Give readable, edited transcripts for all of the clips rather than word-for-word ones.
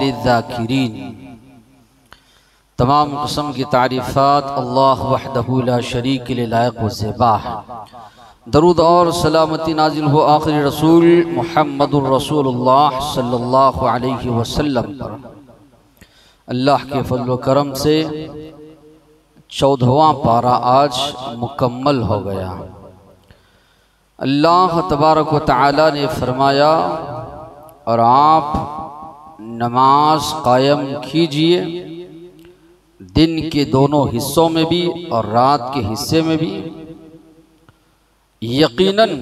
लिज़्ज़ाकिरीन। तमाम किस्म की तारीफ़ात अल्लाह वहदहू ला शरीक ले लायक व ज़ेबा है। दरूद और सलामती नाजिल हो आखिरी रसूल मुहम्मदुर रसूलुल्लाह सल्लल्लाहु अलैहि वसल्लम पर। अल्लाह के फज़ल व करम से 14वां पारा आज मुकम्मल हो गया। अल्लाह तबारक व तआला ने फरमाया, और आप नमाज कायम कीजिए दिन के दोनों हिस्सों में भी और रात के हिस्से में भी। यकीनन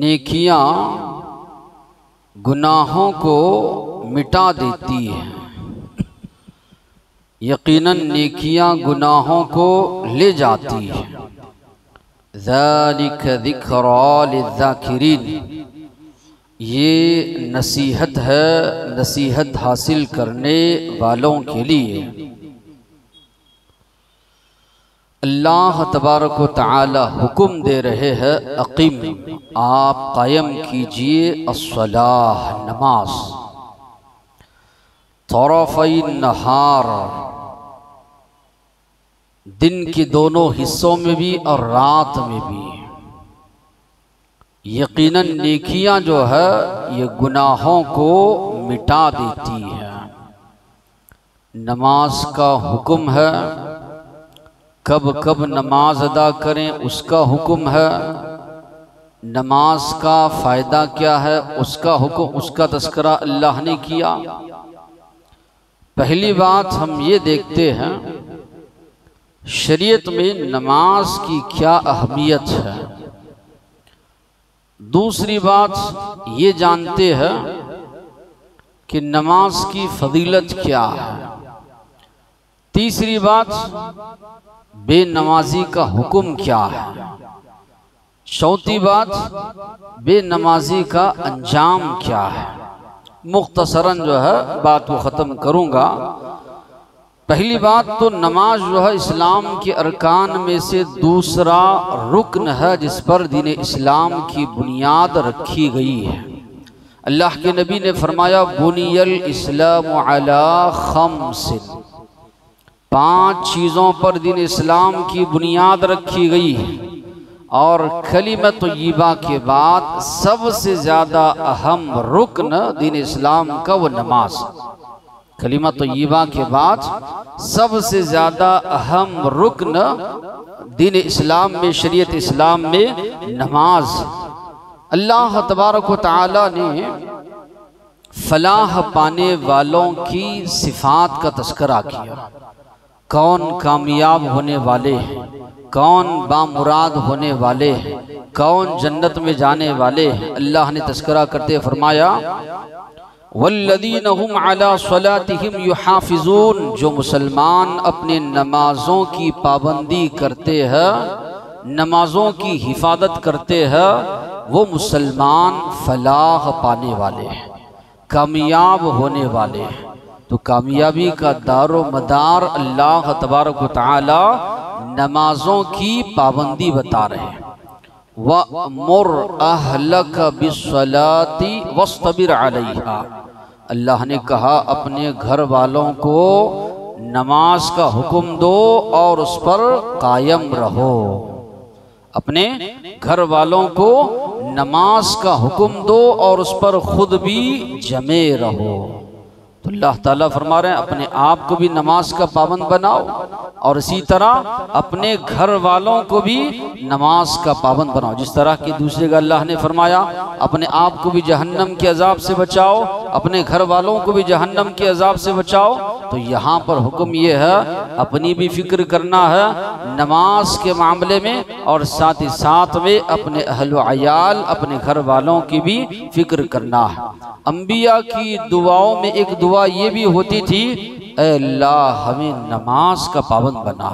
नेकियां गुनाहों को मिटा देती हैं, यकीनन नेकियां गुनाहों को ले जाती हैं। ज़ालिक ज़िक्रा लिज़्ज़ाकिरीन, ये नसीहत है नसीहत हासिल करने वालों के लिए। अल्लाह तबारक व तआला हुक्म दे रहे हैं, अकीम, आप कायम कीजिए अस्सलाह, नमाज। तरफ़ई नहार, दिन के दोनों हिस्सों में भी और रात में भी। यकीनन नेकियां जो है ये गुनाहों को मिटा देती है। नमाज का हुक्म है, कब कब नमाज अदा करें उसका हुक्म है। नमाज का फ़ायदा क्या है उसका हुक्म, उसका तज़किरा अल्लाह ने किया। पहली बात हम ये देखते हैं शरीयत में नमाज की क्या अहमियत है। दूसरी बात ये जानते हैं कि नमाज की फजीलत क्या है। तीसरी बात बेनमाजी का हुक्म क्या है। चौथी बात बेनमाजी का अंजाम क्या है। मुख्तसरन जो है बात को ख़त्म करूँगा। पहली बात तो नमाज जो है इस्लाम के अरकान में से दूसरा रुकन है जिस पर दीन इस्लाम की बुनियाद रखी गई है। अल्लाह के नबी ने फरमाया, बुनियल इस्लामु अला खम्सिन, 5 चीज़ों पर दीन इस्लाम की बुनियाद रखी गई है। और कलिमत तय्यबा के बाद सबसे ज़्यादा अहम रुकन दीन इस्लाम का वो नमाज। कलिमत तय्यबा के बाद सबसे ज़्यादा अहम रुकन दीन इस्लाम में, शरीयत इस्लाम में नमाज। अल्लाह तबारक व तआला ने फलाह पाने वालों की सिफात का तज़किरा किया। कौन कामयाब होने वाले हैं, कौन बामुराद होने वाले हैं, कौन जन्नत में जाने वाले हैं। अल्लाह ने तज़किरा करते फरमाया, वल्लज़ीना हुम अला सलातिहिम युहाफ़िज़ून, जो मुसलमान अपने नमाज़ों की पाबंदी करते हैं, नमाज़ों की हिफाजत करते हैं, वो मुसलमान फलाह पाने वाले हैं, कामयाब होने वाले हैं। तो कामयाबी का दारो मदार अल्लाह तबारक व तआला नमाजों की पाबंदी बता रहे हैं। वअमुर अहलक बिस्सलाति वस्तबिर अलैहा, अल्लाह ने कहा अपने घर वालों को नमाज का हुक्म दो और उस पर कायम रहो। अपने घर वालों को नमाज का हुक्म दो और उस पर खुद भी जमे रहो। तो अल्लाह ताला फरमा रहे हैं अपने आप को भी नमाज का पाबंद बनाओ और इसी तरह अपने घर वालों को भी नमाज का पाबंद बनाओ। जिस तरह की दूसरे का अल्लाह ने फरमाया अपने आप को भी जहन्नम के अजाब से बचाओ, अपने घर वालों को भी जहन्नम के अजाब से बचाओ। तो यहाँ पर हुक्म ये है अपनी भी फिक्र करना है नमाज के मामले में, और साथ ही साथ में अपने अहल व अयाल, अपने घर वालों की भी फिक्र करना है। अंबिया की दुआओं में एक दुआ ये भी होती थी, ऐ अल्लाह हमें नमाज का पाबंद बना।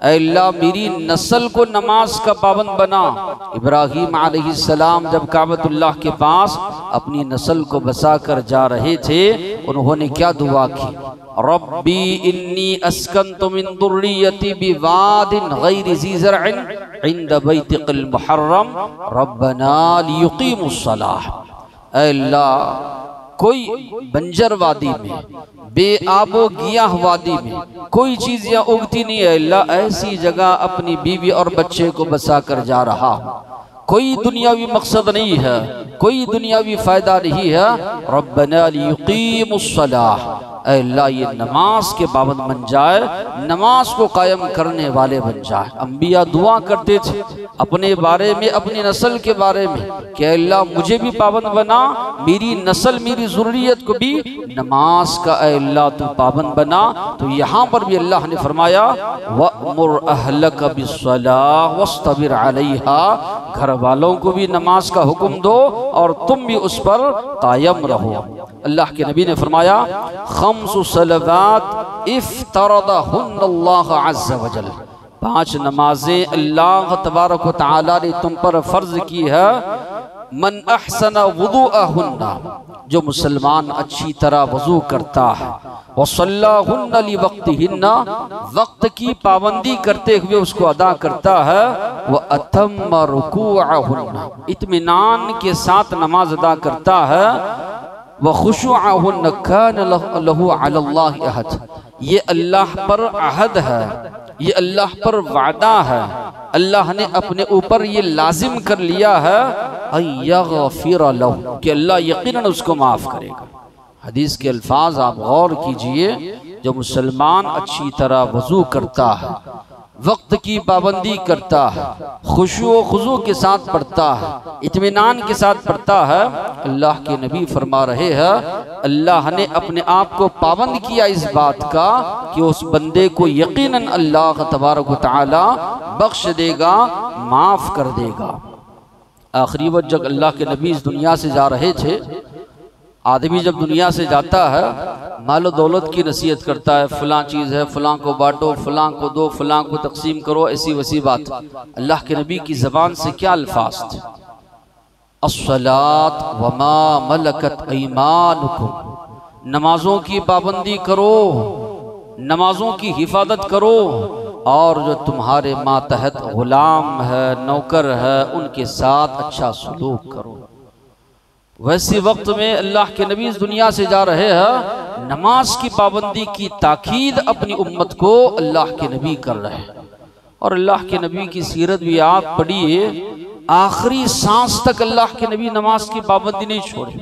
ऐ अल्लाह मेरी नस्ल को नमाज का पाबंद बना। इब्राहीम अलैहिस्सलाम जब काबतुल्लाह के पास अपनी नस्ल को बसा कर जा रहे थे, उन्होंने क्या दुआ की? रब्बी इन्नी अस्कन्तु मिन दुर्रियती बिवादिन गैरि ज़ी ज़रअन इंद बैतिकल मुहर्रम रब्बना लियुकीमुस्सलाह। ऐ अल्लाह कोई बंजर वादी में, बेआबो गियाह वादी में कोई चीज यहाँ उगती नहीं है, अल्लाह ऐसी जगह अपनी बीवी और बच्चे को बसा कर जा रहा हूँ। कोई दुनियावी मकसद नहीं है, कोई दुनियावी फायदा नहीं है। रब्बना लियुकीमुस्सलाह, अल्लाह ये नमाज के पाबंद बन जाए, नमाज को कायम करने वाले बन जाए। अंबिया दुआ करते थे अपने बारे में, अपनी नस्ल के बारे में कि अल्लाह मुझे भी पाबंद बना, मेरी नस्ल मेरी ज़ुर्रियत को भी नमाज का अल्लाह तू पाबंद बना। तो यहाँ पर भी अल्लाह ने फरमाया वअमुर अहलक बिस्सलाह वस्तबिर अलैहा, घर वालों को भी नमाज का हुक्म दो और तुम भी उस पर कायम रहो। अल्लाह के नबी ने फरमाया खम्सु सलवात इफ्तरदहुन्नल्लाहु अज़्ज़ा वजल, 5 नमाजें अल्लाह तबारक व तआला ने तुम पर फर्ज की है। मन अहसना वुदुअहुन्ना, जो मुसलमान अच्छी तरह वजू करता है, वसल्लाहुन्ना लिवक्तिहिन्ना, वक्त की पाबंदी करते हुए उसको अदा करता है, व अतम्मा रुकूअहुन्ना, इत्मीनान के साथ नमाज अदा करता है, व खुशूअहुन्ना कान लहू अलल्लाहि अहद, ये अल्लाह पर अहद है, ये अल्लाह पर वादा है, अल्लाह ने अपने ऊपर ये लाजिम कर लिया है अयगफिर लहू, कि अल्लाह यकीनन उसको माफ़ करेगा। हदीस के अल्फाज आप गौर कीजिए, जो मुसलमान अच्छी तरह वजू करता है, वक्त की पाबंदी करता है, खुशू खुजू के साथ पढ़ता है, इत्मीनान के साथ पढ़ता है, अल्लाह के नबी फरमा रहे हैं अल्लाह ने अपने आप को पाबंद किया इस बात का कि उस बंदे को यकीनन अल्लाह तबारक व तआला बख्श देगा, माफ़ कर देगा। आखिरी वक्त जब अल्लाह के नबी इस दुनिया से जा रहे थे, आदमी जब दुनिया से जाता है मालो दौलत की नसीहत करता है, फलां चीज़ है, फलां को बांटो, फलां को दो, फलां को तकसीम करो, ऐसी वैसी बात। अल्लाह के नबी की ज़बान से क्या अल्फाज थे? अस्सलात वमा मलकत ऐमानुकुम, नमाजों की पाबंदी करो, नमाजों की हिफाजत करो, और जो तुम्हारे मातहत गुलाम है, नौकर है, उनके साथ अच्छा सलूक करो। वैसे वक्त में अल्लाह के नबी इस दुनिया से जा रहे हैं, नमाज की पाबंदी की ताकीद अपनी उम्मत को अल्लाह के नबी कर रहे हैं। और अल्लाह के नबी की सीरत भी आप पढ़िए, आखिरी सांस तक अल्लाह के नबी नमाज की पाबंदी नहीं छोड़े।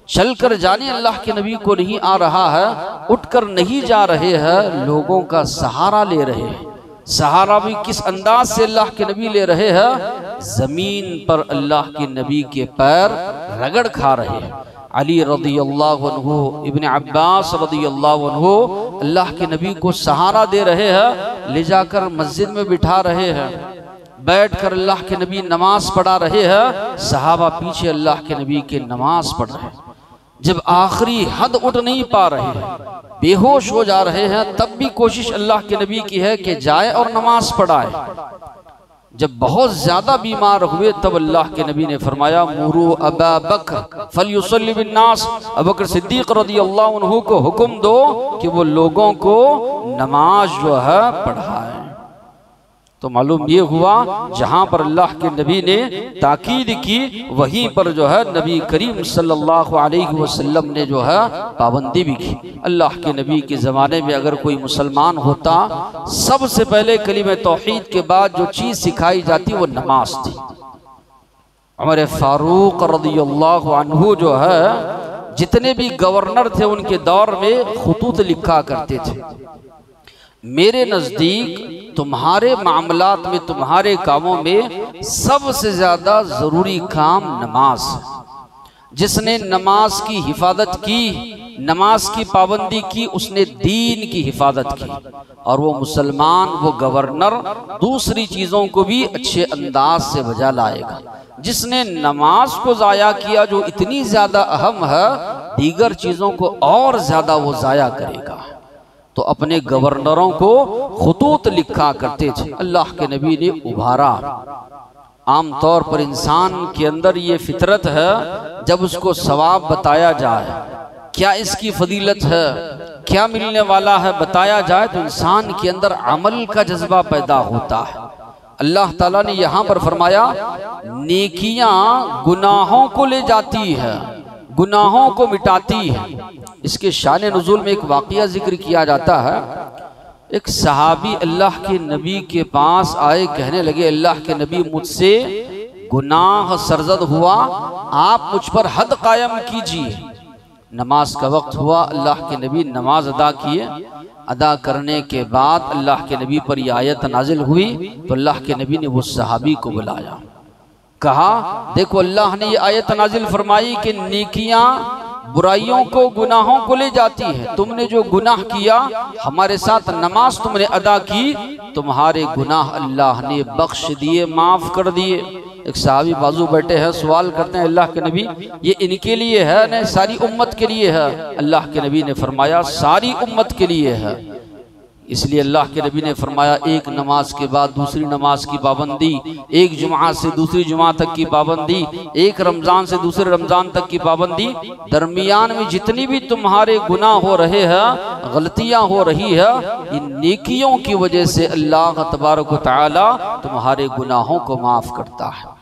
चल कर जाने अल्लाह के नबी को नहीं आ रहा है, उठकर नहीं जा रहे हैं, लोगों का सहारा ले रहे हैं। सहारा भी किस अंदाज से अल्लाह के नबी ले रहे हैं? जमीन पर अल्लाह के नबी के पैर रगड़ खा रहे हैं। अली रज़ियल्लाहु अन्हु, इब्न अब्बास रज़ियल्लाहु अन्हु अल्लाह के नबी को सहारा दे रहे हैं, ले जाकर मस्जिद में बिठा रहे हैं, बैठकर अल्लाह के नबी नमाज पढ़ा रहे हैं, सहाबा पीछे अल्लाह के नबी के नमाज पढ़ रहे हैं। जब आखिरी हद उठ नहीं पा रहे हैं, बेहोश हो जा रहे हैं, तब भी कोशिश अल्लाह के नबी की है कि जाए और नमाज पढ़ाए। जब बहुत ज्यादा बीमार हुए तब अल्लाह के नबी ने फरमाया मुरू अबा बकर फलयुसल्ली बिन्नास, अबू बकर सिद्दीक रज़ियल्लाहु अन्हु को हुक्म दो कि वो लोगों को नमाज जो है पढ़ाए। तो मालूम ये हुआ जहां पर अल्लाह के नबी ने ताकीद की, वहीं पर जो है नबी करीम सल्लल्लाहु अलैहि वसल्लम ने जो है पाबंदी भी की। अल्लाह के नबी के ज़माने में अगर कोई मुसलमान होता, सबसे पहले कलीमे तौहीद के बाद जो चीज़ सिखाई जाती वो नमाज थी। उमर फारूक रज़ियल्लाहु अन्हु जो है, जितने भी गवर्नर थे उनके दौर में खुतूत लिखा करते थे, मेरे नज़दीक तुम्हारे मामलात में, तुम्हारे कामों में सबसे ज़्यादा ज़रूरी काम नमाज है। जिसने नमाज की हिफाजत की, नमाज की पाबंदी की, उसने दीन की हिफाजत की। और वो मुसलमान, वो गवर्नर दूसरी चीज़ों को भी अच्छे अंदाज से बजा लाएगा। जिसने नमाज को ज़ाया किया, जो इतनी ज़्यादा अहम है, दीगर चीज़ों को और ज़्यादा वो ज़ाया करेगा। तो अपने गवर्नरों को खुतूत लिखा करते थे। अल्लाह के नबी ने उभारा। आमतौर पर इंसान के अंदर ये फितरत है, जब उसको सवाब बताया जाए, क्या इसकी फजीलत है, क्या मिलने वाला है, बताया जाए तो इंसान के अंदर अमल का जज्बा पैदा होता है। अल्लाह ताला ने यहाँ पर फरमाया, नेकियां गुनाहों को ले जाती है, गुनाहों को मिटाती है। इसके शान नुज़ूल में एक वाक़िया जिक्र किया जाता है। एक सहाबी अल्लाह के नबी के पास आए, कहने लगे, अल्लाह के नबी मुझसे गुनाह सरजद हुआ, आप मुझ पर हद कायम कीजिए। नमाज का वक्त हुआ, अल्लाह के नबी नमाज अदा किए। अदा करने के बाद अल्लाह के नबी पर यह आयत नाजिल हुई, तो अल्लाह के नबी ने वो सहाबी को बुलाया, कहा, देखो अल्लाह ने ये आयत नाजिल फरमाई कि नेकियां बुराइयों को, गुनाहों को ले जाती है। तुमने जो गुनाह किया, हमारे साथ नमाज तुमने अदा की, तुम्हारे गुनाह अल्लाह ने बख्श दिए, माफ कर दिए। एक सहाबी बाजू बैठे हैं, सवाल करते हैं, अल्लाह के नबी ये इनके लिए है न सारी उम्मत के लिए है? अल्लाह के नबी ने फरमाया सारी उम्मत के लिए है। इसलिए अल्लाह के नबी ने फरमाया, एक नमाज के बाद दूसरी नमाज की पाबंदी, एक जुमा से दूसरी जुमा तक की पाबंदी, एक रमज़ान से दूसरे रमज़ान तक की पाबंदी, दरमियान में जितनी भी तुम्हारे गुनाह हो रहे हैं, गलतियां हो रही है, इन नेकियों की वजह से अल्लाह तबारक व तआला तुम्हारे गुनाहों को माफ़ करता है।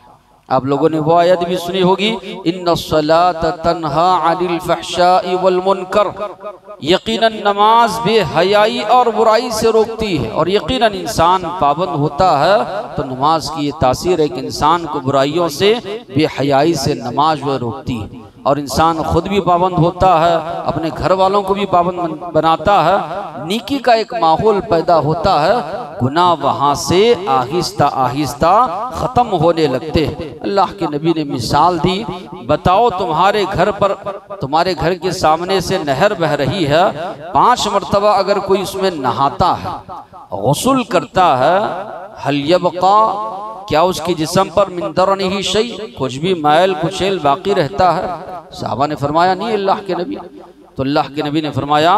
आप लोगों ने वो आयत भी सुनी होगी, इन्नस्सलात तन्हा अनिल फहशाई वल मुनकर, यकीनन नमाज बेहयाई और बुराई से रोकती है। और यकीनन इंसान पाबंद होता है तो नमाज की ये तासीर है कि इंसान को बुराइयों से, बेहयाई से नमाज वह रोकती है। और इंसान खुद भी पाबंद होता है, अपने घर वालों को भी पाबंद बनाता है, नेकी का एक माहौल पैदा होता है, गुनाह वहाँ से आहिस्ता आहिस्ता ख़त्म होने लगते हैं। अल्लाह के नबी ने मिसाल दी, बताओ तुम्हारे घर पर, तुम्हारे घर के सामने से नहर बह रही है, 5 मरतबा अगर कोई उसमें नहाता है, गुस्ल करता है, हल यबका, क्या उसके जिस्म पर मिन दरनिही शै, कुछ भी मैल कुचैल बाकी रहता है? साहबा ने फरमाया नहीं अल्लाह के नबी। तो अल्लाह के नबी ने फरमाया,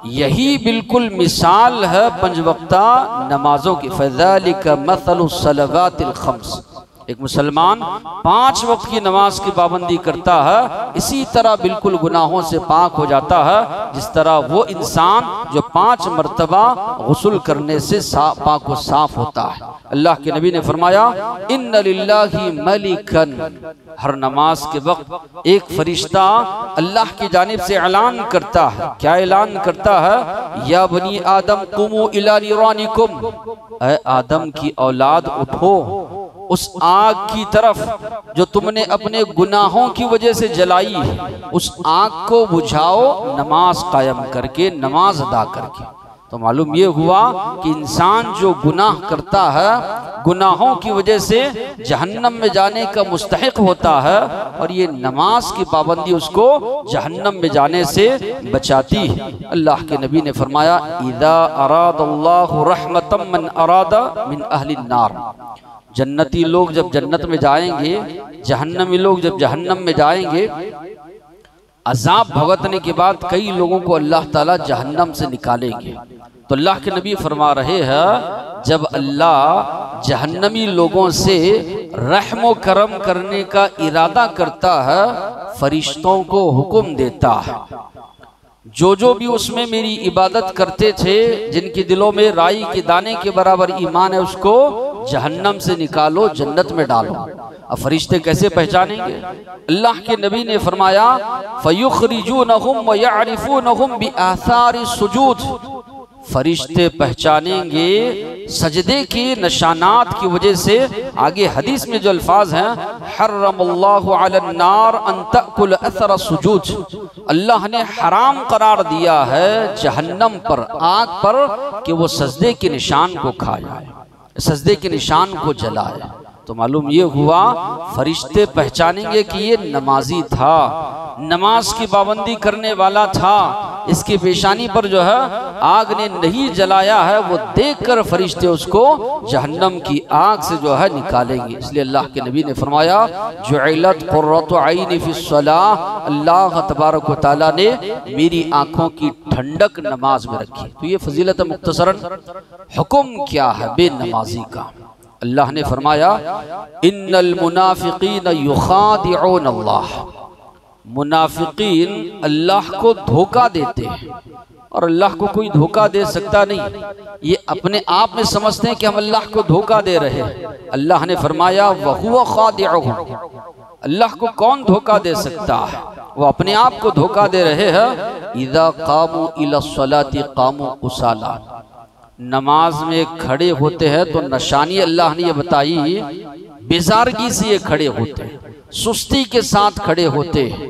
यही बिल्कुल मिसाल है 5 वक्ता नमाजों की। फ़ज़ालिका मसलुस सलवातिल खम्स, एक मुसलमान 5 वक्त की नमाज की पाबंदी करता है, इसी तरह बिल्कुल गुनाहों से पाक हो जाता है, जिस तरह वो इंसान जो 5 मरतबा गुस्ल करने से पाक व साफ होता है। अल्लाह के नबी ने फरमाया, इन्ना लिल्लाहि मलिकन, हर नमाज के वक्त एक फरिश्ता अल्लाह की जानिब से ऐलान करता है। क्या ऐलान करता है? या बनी आदम कुमू इला निरानिकुम, ऐ आदम की औलाद उठो उस आग की तरफ जो तुमने अपने गुनाहों की वजह से जलाई है, उस आग को बुझाओ नमाज कायम करके, नमाज अदा करके। तो मालूम ये हुआ कि इंसान जो गुनाह करता है, गुनाहों की वजह से जहन्नम में जाने का मुस्तहिक होता है, और ये नमाज की पाबंदी उसको जहन्नम में जाने से बचाती है। अल्लाह के नबी ने फरमाया, इदा अरादल्लाहु रहमतम मन अरादा मिन अहलिन नार, जन्नती लोग जब जन्नत में जाएंगे, जहन्नमी लोग जब जहन्नम में जाएंगे, अजाब भुगतने के बाद कई लोगों को अल्लाह ताला जहन्नम से निकालेंगे। तो अल्लाह के नबी फरमा रहे हैं, जब अल्लाह जहन्नमी लोगों से रहम करम करने का इरादा करता है, फरिश्तों को हुक्म देता है, जो भी उसमें मेरी इबादत करते थे, जिनके दिलों में राई के दाने के बराबर ईमान है, उसको जहन्नम से निकालो, जन्नत में डालो। अब फरिश्ते कैसे पहचानेंगे? अल्लाह के नबी ने फरमाया, फयुखरिजूनहुम व यअरिफूनहुम बिआसारि सुजूद, फरिश्ते पहचानेंगे सजदे के निशानात की वजह से। आगे हदीस में जो अल्फाज हैं, हर्रमल्लाहु अलन नार अन तअकुल असर सुजूद, अल्लाह ने हराम करार दिया है जहन्नम पर, आग पर, कि वो सजदे के निशान को खाए, सजदे के निशान को जलाए। तो मालूम ये हुआ फरिश्ते पहचानेंगे कि ये नमाजी था, नमाज की पाबंदी करने वाला था, इसकी पेशानी पर जो है आग ने नहीं जलाया है, वो देखकर फरिश्ते उसको जहन्नम की आग से जो है निकालेंगे। इसलिए अल्लाह के नबी ने फरमाया जुइलत कुर्रतु ऐनी फिस्सलाह, अल्लाह तबारक व तआला ने मेरी आंखों की ठंडक नमाज में रखी। तो ये फजीलत मुख्तसरन हुक्म क्या है बेनमाजी का। अल्लाह ने फरमाया इन्नल मुनाफिकीन युखादिऊन अल्लाह, मुनाफिकीन अल्लाह को धोखा देते हैं और अल्लाह को कोई धोखा दे सकता नहीं। ये अपने आप में समझते हैं कि हम अल्लाह को धोखा दे रहे हैं। अल्लाह ने फरमाया वहुवा खादिउहुम, अल्लाह को कौन धोखा दे सकता है, वो अपने आप को धोखा दे रहे हैं। इज़ा कामू इला सलाति कामू कुसाला, नमाज में खड़े होते हैं तो निशानी अल्लाह ने ये बताई बेजारगी से ये खड़े होते हैं, सुस्ती के साथ खड़े होते हैं।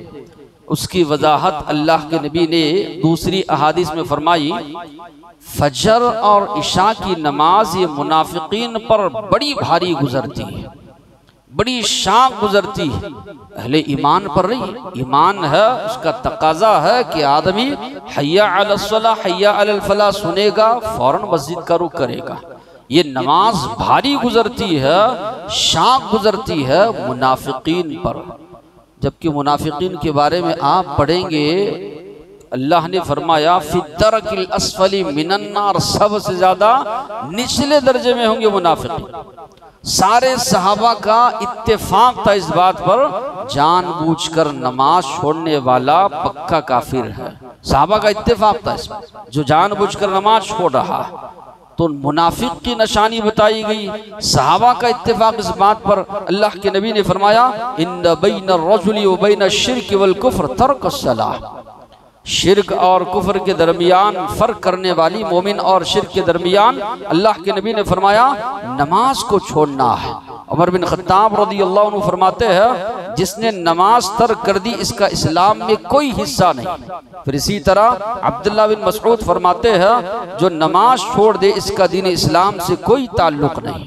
उसकी वजाहत अल्लाह के नबी ने दूसरी अहादीस में फरमाई फजर और इशा की नमाज ये मुनाफिकीन पर बड़ी भारी गुजरती है, बड़ी शाक गुजरती है, अहले ईमान पर नहीं। ईमान है, उसका तकाजा है कि आदमी हय्या अलस सलाह हय्या अलल फलाह सुनेगा, फौरन मस्जिद का रुख करेगा। ये नमाज भारी गुजरती है, शाक गुजरती है मुनाफिकीन पर। जबकि मुनाफिकीन के बारे में आप पढ़ेंगे, अल्लाह ने फरमाया फिद्दरकिल अस्फली मिनन्नार, सबसे ज्यादा निचले दर्जे में होंगे मुनाफिकीन। सारे सहाबा का इत्तेफाक था इस बात पर, जानबूझकर नमाज छोड़ने वाला पक्का काफिर है। सहाबा का इत्तेफाक था इसमें, जो जानबूझकर नमाज छोड़ रहा। तो मुनाफिक की निशानी बताई गई, सहाबा का इत्तेफाक इस बात पर। अल्लाह के नबी ने फरमाया इन्न बैन रजुली व बैन शिर्क वल कुफ्र तर्कुस सलाह, शिर्क और कुफ्र के दरमियान फर्क करने वाली, मोमिन और शिर्क के दरमियान अल्लाह के नबी ने फरमाया नमाज को छोड़ना है। उमर बिन खत्ताब रज़ियल्लाहु अन्हु फरमाते हैं जिसने नमाज तर्क कर दी इसका इस्लाम में कोई हिस्सा नहीं। फिर इसी तरह अब्दुल्लाह बिन मसऊद फरमाते हैं जो नमाज छोड़ दे इसका दीन इस्लाम से कोई ताल्लुक नहीं।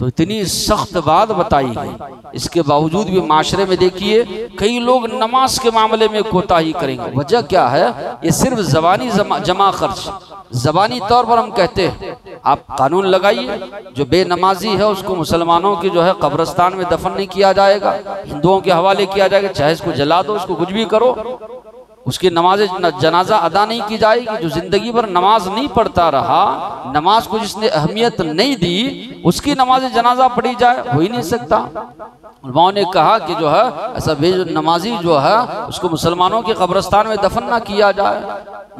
तो इतनी सख्त बात बताई गई, इसके बावजूद भी माशरे में देखिए कई लोग नमाज के मामले में कोताही करेंगे। वजह क्या है? ये सिर्फ जबानी जमा खर्च, जबानी तौर पर हम कहते हैं। आप कानून लगाइए जो बेनमाजी है उसको मुसलमानों की जो है कब्रिस्तान में दफन नहीं किया जाएगा, हिंदुओं के हवाले किया जाएगा, चाहे इसको जला दो, उसको कुछ भी करो, उसकी नमाज जनाजा अदा नहीं की जाएगी। जो जिंदगी भर नमाज नहीं पढ़ता रहा, नमाज को जिसने अहमियत नहीं दी, उसकी नमाज जनाजा पढ़ी जाए, हो ही नहीं सकता। उलमाओं ने कहा कि जो है ऐसा नमाजी जो है उसको मुसलमानों के कब्रिस्तान में दफन ना किया जाए,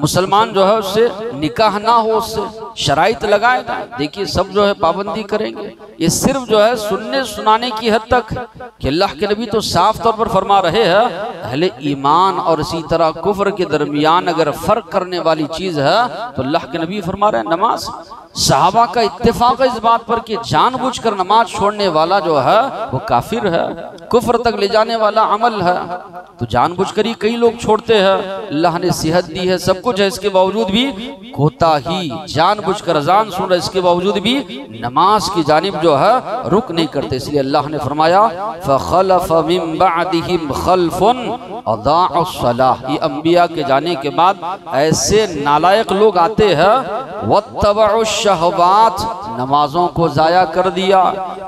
मुसलमान जो है उससे निकाह ना हो, उससे शराइत लगाए जाए। देखिए सब जो है पाबंदी करेंगे। ये सिर्फ जो है सुनने सुनाने की हद तक कि अल्लाह के नबी तो साफ तौर पर फरमा रहे हैं अहले ईमान और इसी तरह कुफ्र के दरमियान अगर फर्क करने वाली चीज है तो अल्लाह के नबी फरमा रहे हैं नमाज। सहाबा का इत्तेफाक है इस बात पर कि जानबूझकर नमाज छोड़ने वाला जो है वो काफिर है, कुफ्र तक ले जाने वाला अमल है। तो जानबूझकर ही कई लोग छोड़ते हैं। अल्लाह ने सेहत दी है, सब कुछ है, इसके बावजूद भी कोताही, जानबूझकर अजान सुन रहे इसके बावजूद भी नमाज की जानिब जो है रुक नहीं करते। इसलिए अल्लाह ने फरमाया फखलफ मिन बअदिहिम खल्फुन अदाउस सलाह, ये अंबिया के जाने के बाद ऐसे नालायक लोग आते हैं वत्तबउश शहवात, नमाजों को जाया कर दिया,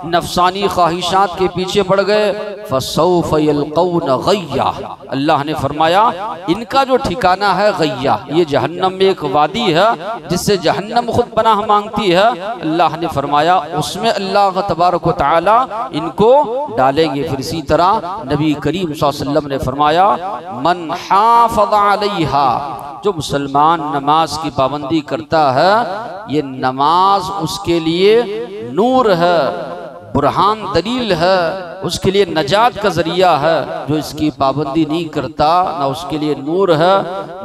नफसानी ख्वाहिशात के पीछे पड़ गए। फसौफ यल्कौन गय्या, अल्लाह ने फरमाया इनका जो ठिकाना है गय्या, ये जहन्नम में एक वादी है जिससे जहन्नम खुद पनाह मांगती है। अल्लाह ने फरमाया उसमें अल्लाह तबारक व तआला इनको डालेंगे। फिर इसी तरह नबी करीम सल्लल्लाहु अलैहि वसल्लम ने फरमाया मन हाफ़ज़ अलैहा, जो मुसलमान नमाज की पाबंदी करता है ये नमाज उसके लिए नूर है, बुरहान दलील है, उसके लिए नजात का जरिया है। जो इसकी पाबंदी नहीं करता ना उसके लिए नूर है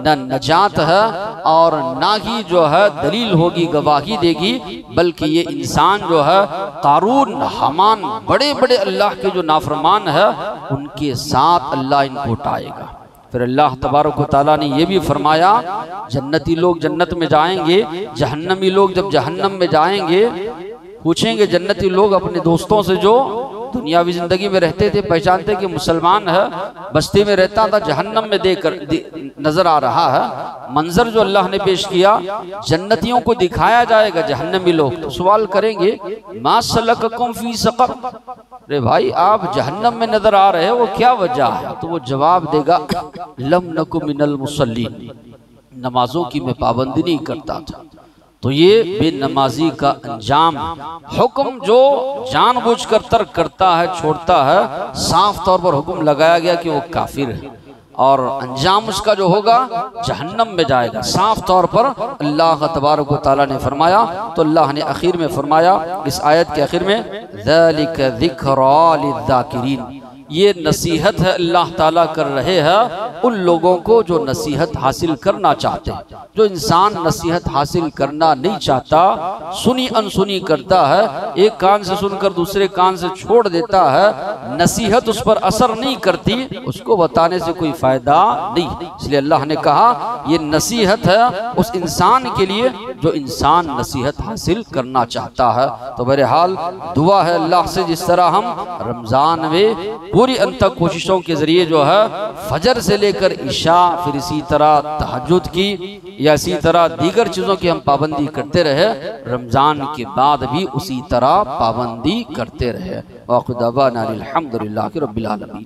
ना नजात है और ना ही जो है दलील होगी, गवाही देगी, बल्कि ये इंसान जो है कारून, हामान, बड़े बड़े अल्लाह के जो नाफरमान है उनके साथ अल्लाह इनको उठाएगा। फिर अल्लाह तबारक व तआला ने यह भी फरमाया जन्नती लोग जन्नत में जाएंगे, जहन्नमी लोग जब जहन्नम में जाएंगे पूछेंगे जन्नती लोग अपने दोस्तों से जो दुनियावी जिंदगी में रहते थे, पहचानते कि मुसलमान है, बस्ती में रहता था, जहन्नम में नजर आ रहा है। मंजर जो अल्लाह ने पेश किया, जन्नतियों को दिखाया जाएगा जहन्नमी लोग, तो सवाल करेंगे मा सलककुम फी सक़र, अरे भाई आप जहन्नम में नजर आ रहे हो, वो क्या वजह है? तो वो जवाब देगा लम नकु मिनल मुसल्लीन, नमाजों की मैं पाबंदी नहीं करता था। तो ये बेनमाजी का अंजाम, हुक्म जो जानबूझकर तर्क करता है, छोड़ता है, साफ तौर पर हुक्म लगाया गया कि वो काफिर है और अंजाम उसका जो होगा जहन्नम में जाएगा। साफ तौर पर अल्लाह तबारक व तआला ने फरमाया। तो अल्लाह ने आखिर में फरमाया, इस आयत के आखिर में, ज़ालिका ज़िक्रा लिज़्ज़ाकिरीन, ये नसीहत है अल्लाह ताला कर रहे हैं उन लोगों को जो नसीहत हासिल करना चाहते हैं। जो इंसान नसीहत हासिल करना नहीं चाहता, सुनी अनसुनी करता है, एक कान से सुनकर दूसरे कान से छोड़ देता है, नसीहत उस पर असर नहीं करती, उसको बताने से कोई फायदा नहीं। इसलिए अल्लाह ने कहा ये नसीहत है उस इंसान के लिए जो इंसान नसीहत हासिल करना चाहता है। तो बहरहाल दुआ है अल्लाह से, जिस तरह हम रमजान में पूरी अंतक कोशिशों के जरिए जो है फजर से लेकर इशा, फिर इसी तरह तहज्जुद की या इसी तरह दीगर चीजों की हम पाबंदी करते रहे, रमजान के बाद भी उसी तरह पाबंदी करते रहे। वाक़िअ दावाना अनिल हम्दुलिल्लाहि रब्बिल आलमीन।